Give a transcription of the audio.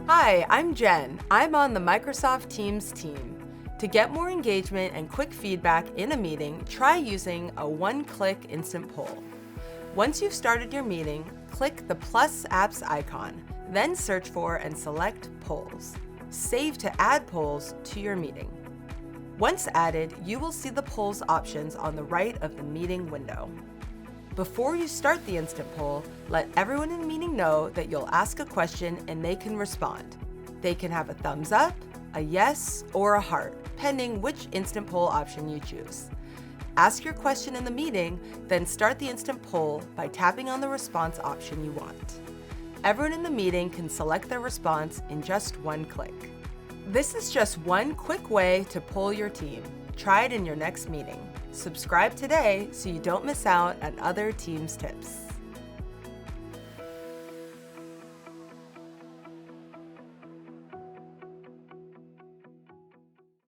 Hi, I'm Jen. I'm on the Microsoft Teams team. To get more engagement and quick feedback in a meeting, try using a one-click instant poll. Once you've started your meeting, click the plus apps icon, then search for and select polls. Save to add polls to your meeting. Once added, you will see the polls options on the right of the meeting window. Before you start the instant poll, let everyone in the meeting know that you'll ask a question and they can respond. They can have a thumbs up, a yes, or a heart, pending which instant poll option you choose. Ask your question in the meeting, then start the instant poll by tapping on the response option you want. Everyone in the meeting can select their response in just one click. This is just one quick way to poll your team. Try it in your next meeting. Subscribe today so you don't miss out on other Teams tips.